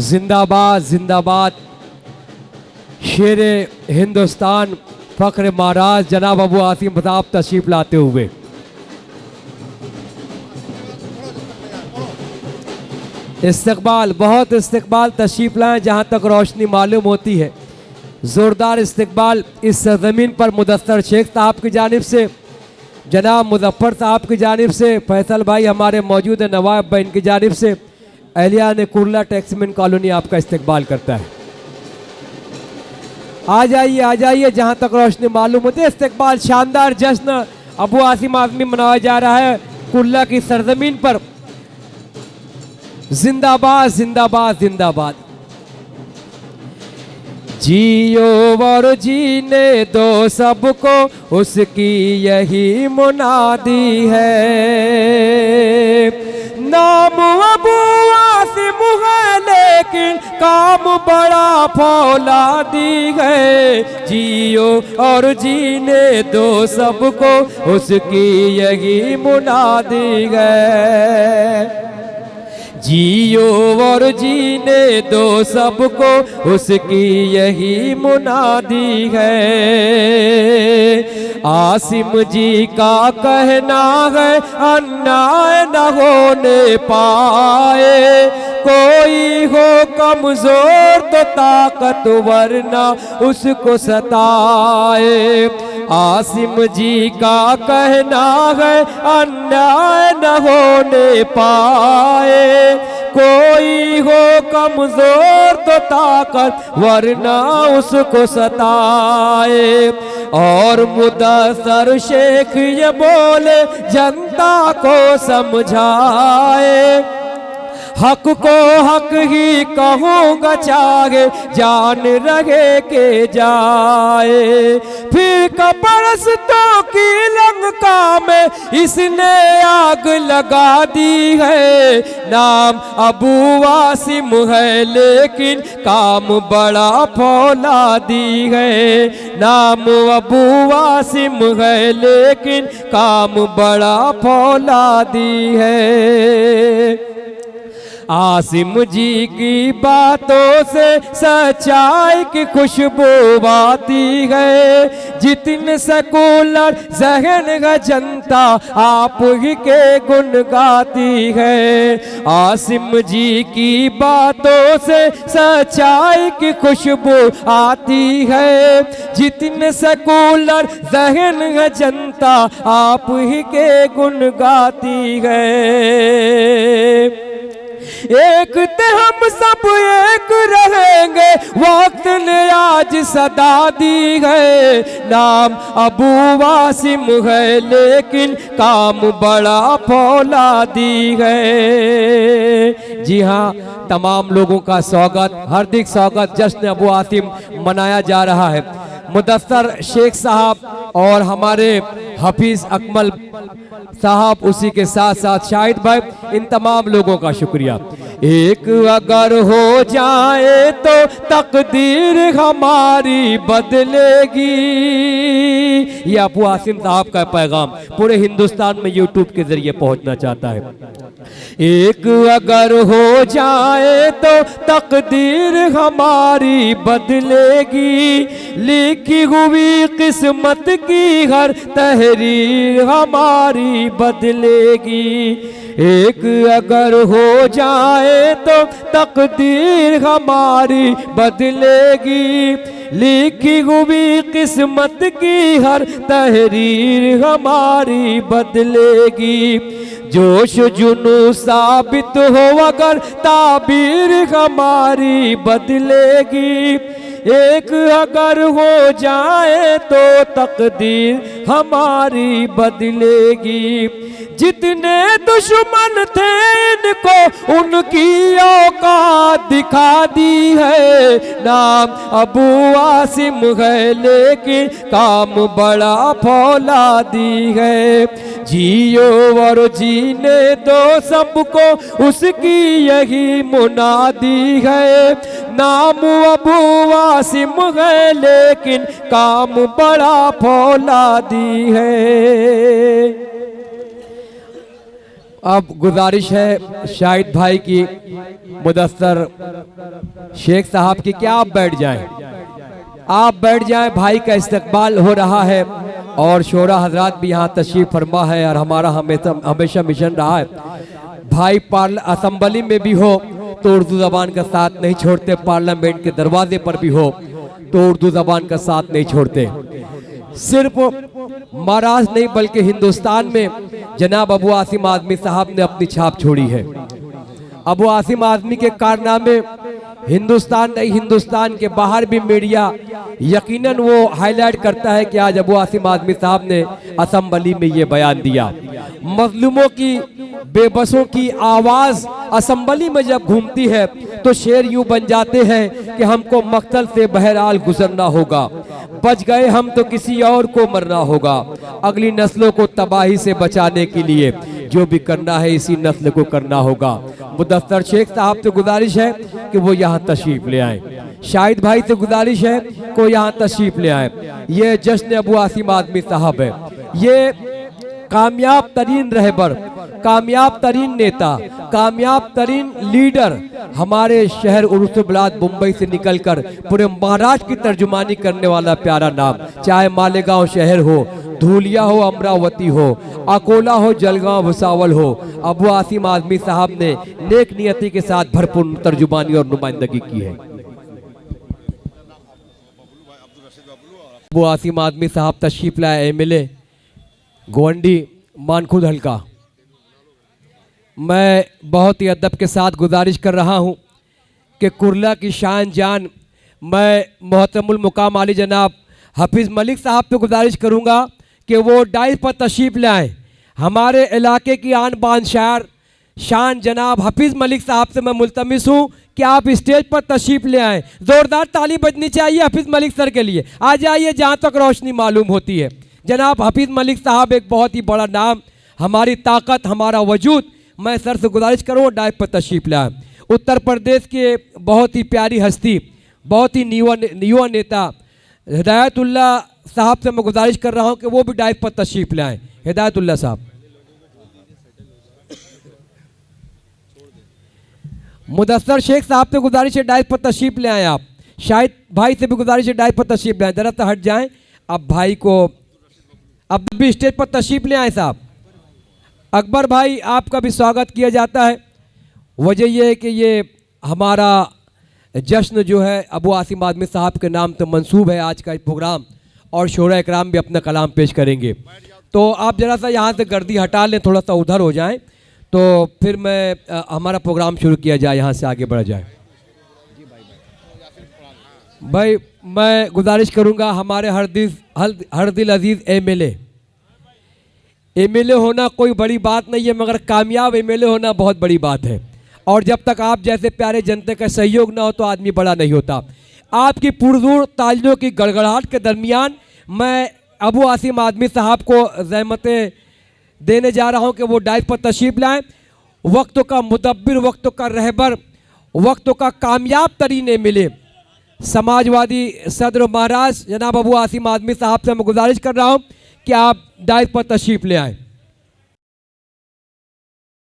जिंदाबाद जिंदाबाद शेर हिंदुस्तान फख्र महाराज जनाब अबू आसिम प्रताप तशरीफ लाते हुए इस्तकबाल, बहुत इस्तकबाल तशरीफ लाएं। जहाँ तक रोशनी मालूम होती है ज़ोरदार इस्तकबाल इस सरज़मीन पर मुदस्सर शेख साहब की जानिब से, जनाब मुजफ्फर साहब की जानिब से, फैसल भाई हमारे मौजूद है, नवाब भाई इनकी जानिब से एहलिया ने कुर्ला टैक्समैन कॉलोनी आपका इस्तकबाल करता है। आ जाइए जहाँ तक रोशनी मालूम होती है। इस्तकबाल शानदार जश्न अबू आसिम आज़मी मनाया जा रहा है कुर्ला की सरजमीन पर। जिंदाबाद जिंदाबाद जिंदाबाद। जियो और जीने दो सबको उसकी यही मुनादी है। नाम अबू आसिम है लेकिन काम बड़ा फौलादी है। जियो और जीने दो सबको उसकी यही मुनादी है। जियो और जीने दो सबको उसकी यही मुनादी है। आसिम जी का कहना है अन्याय न होने पाए। कोई हो कमजोर तो ताकतवर ना उसको सताए। आसिम जी का कहना है अन्याय न होने पाए। कोई हो कमजोर तो ताकत वरना उसको सताए। और मुदस्सर शेख ये बोले जनता को समझाए। हक को हक ही कहूँगा चाहे जान रहे के जाए। फिर कपरस्तों की लंका में इसने आग लगा दी है। नाम अबू आसिम है लेकिन काम बड़ा फौलादी है। नाम अबू आसिम है लेकिन काम बड़ा फौलादी है। आसिम जी की बातों से सच्चाई की खुशबू आती है। जितने सेकुलर जहन है जनता आप ही के गुण गाती है। आसिम जी की बातों से सच्चाई की खुशबू आती है। जितने सेकुलर जहन है जनता आप ही के गुण गाती है। एक ते हम सब एक रहेंगे वक्त ने आज सदा दी है। नाम अबू आसिम है लेकिन काम बड़ा फौलादी है। जी हाँ, तमाम लोगों का स्वागत, हार्दिक स्वागत जश्न अबू आसिम मनाया जा रहा है। मुदस्सर शेख साहब और हमारे हफीज अकमल साहब, उसी के साथ साथ शाहिद भाई, इन तमाम लोगों का शुक्रिया। एक अगर हो जाए तो तकदीर हमारी बदलेगी। ये अबू आसिम साहब का पैगाम पूरे हिंदुस्तान में यूट्यूब के जरिए पहुंचना चाहता है। एक अगर हो जाए तो तकदीर हमारी बदलेगी। लिखी हुई किस्मत की हर तहरीर हमारी बदलेगी। एक अगर हो जाए तो तकदीर हमारी बदलेगी। लिखी हुई किस्मत की हर तहरीर हमारी बदलेगी। जोश जुनू साबित हो अगर ताबीर हमारी बदलेगी। एक अगर हो जाए तो तकदीर हमारी बदलेगी। जितने दुश्मन थे इनको उनकी औकात दिखा दी है। नाम अबू आसिम है लेकिन काम बड़ा फौलादी है। जियो और जीने दो सबको उसकी यही मुनादी है। नाम अबू आसिम है लेकिन काम बड़ा फौलादी है। अब गुजारिश है शाहिद भाई की, मुदस्सर शेख साहब की, क्या आप बैठ जाएं, आप बैठ जाएं। भाई का इस्तकबाल हो रहा है और शोरा हजरात भी यहाँ तशरीफ फरमा है और हमारा हमेशा मिशन रहा है भाई असेंबली में भी हो तो उर्दू ज़बान का साथ नहीं छोड़ते, पार्लियामेंट के दरवाजे पर भी हो तो उर्दू ज़बान का साथ नहीं छोड़ते। सिर्फ महाराष्ट्र नहीं बल्कि हिंदुस्तान में जनाब अबू आसिम आज़मी साहब ने अपनी छाप छोड़ी है। अबू आसिम आज़मी के कारनामे हिंदुस्तान नहीं हिंदुस्तान के बाहर भी मीडिया यकीनन वो हाईलाइट करता है कि आज अबू आसिम आज़मी साहब ने असेंबली में ये बयान दिया। मजलूमों की, बेबसों की आवाज़ असेंबली में जब घूमती है तो शेर यूं बन जाते हैं कि हमको मक्तल से बहरहाल गुजरना होगा, बच गए हम तो किसी और को मरना होगा। अगली नस्लों को तबाही से बचाने के लिए जो भी करना है इसी नस्ल को करना होगा। मुदस्सर शेख साहब से गुजारिश है कि वो यहाँ तशरीफ ले आए। शाहिद भाई से गुजारिश है को यहाँ तशरीफ ले आए। ये जश्न अबू आसिम आज़मी साहब है। ये कामयाब तरीन रहबर, कामयाब तरीन नेता, कामयाब तरीन लीडर, हमारे शहर उर्स-ए-बिलाद मुंबई से निकलकर पूरे महाराष्ट्र की तर्जुमानी करने वाला प्यारा नाम, चाहे मालेगांव शहर हो, धूलिया हो, अमरावती हो, अकोला हो, जलगांव, भुसावल हो, अबू आसिम आज़मी साहब ने नेक नियति के साथ भरपूर तर्जुमानी और नुमाइंदगी की है। अबू आसिम आज़मी साहब तशरीफ लाए, MLA गोवंडी मानखुद हल्का। मैं बहुत ही अदब के साथ गुजारिश कर रहा हूं कि कुर्ला की शान जान मैं मोहतरमुल मुकाम आली जनाब हफीज़ मलिक साहब पे गुजारिश करूंगा कि वो डाइस पर तशरीफ़ ले आएँ। हमारे इलाके की आन बान शायर शान जनाब हफीज़ मलिक साहब से मैं मुल्तमिस हूँ कि आप स्टेज पर तशरीफ़ ले आएँ। ज़ोरदार ताली बजनी चाहिए हफीज़ मलिक सर के लिए। आ जाइए जहाँ तक रोशनी मालूम होती है। जनाब हफीज़ मलिक साहब एक बहुत ही बड़ा नाम, हमारी ताकत, हमारा वजूद। मैं सर से गुजारिश करूँ डाइस पर तशरीफ़ ले आएँ। उत्तर प्रदेश के बहुत ही प्यारी हस्ती, बहुत ही युवा नेता हिदायतुल्लाह साहब से मैं गुजारिश कर रहा हूँ कि वो भी डाइस पर तशरीफ़ ले आएँ। हिदायतुल्लाह साहब, मुदस्सर शेख साहब से गुजारिश है डाइस पर तशरीफ़ ले आएँ। आप शाहिद भाई से भी गुजारिश है डाइस पर तशरीफ़ ले आएँ। ज़रा तो हट जाएँ। अब भाई को अब भी स्टेज पर तशरीफ़ ले आए साहब। अकबर भाई आपका भी स्वागत किया जाता है। वजह यह है कि ये हमारा जश्न जो है अबू आसिम आज़मी साहब के नाम तो मंसूब है आज का प्रोग्राम, और शोरा इकराम भी अपना कलाम पेश करेंगे। तो आप ज़रा सा यहाँ से गर्दी हटा लें, थोड़ा सा उधर हो जाएं, तो फिर मैं हमारा प्रोग्राम शुरू किया जाए, यहाँ से आगे बढ़ा जाए। भाई मैं गुजारिश करूँगा हमारे हर दिल अजीज़ MLA होना कोई बड़ी बात नहीं है, मगर कामयाब MLA होना बहुत बड़ी बात है। और जब तक आप जैसे प्यारे जनता का सहयोग ना हो तो आदमी बड़ा नहीं होता। आपकी पुरजोर तालियों की गड़गड़ाहट के दरमियान मैं अबू आसिम आज़मी साहब को ज़हमतें देने जा रहा हूं कि वो डाइस पर तशरीफ़ लाएँ। वक्तों का मुदब्बिर, वक्तों का रहबर, वक्तों का कामयाब तरीन MLA समाजवादी सदर महाराज जनाब अबू आसिम आज़मी साहब से मैं गुजारिश कर रहा हूँ कि आप डाइस पर तशरीफ़ ले आएँ।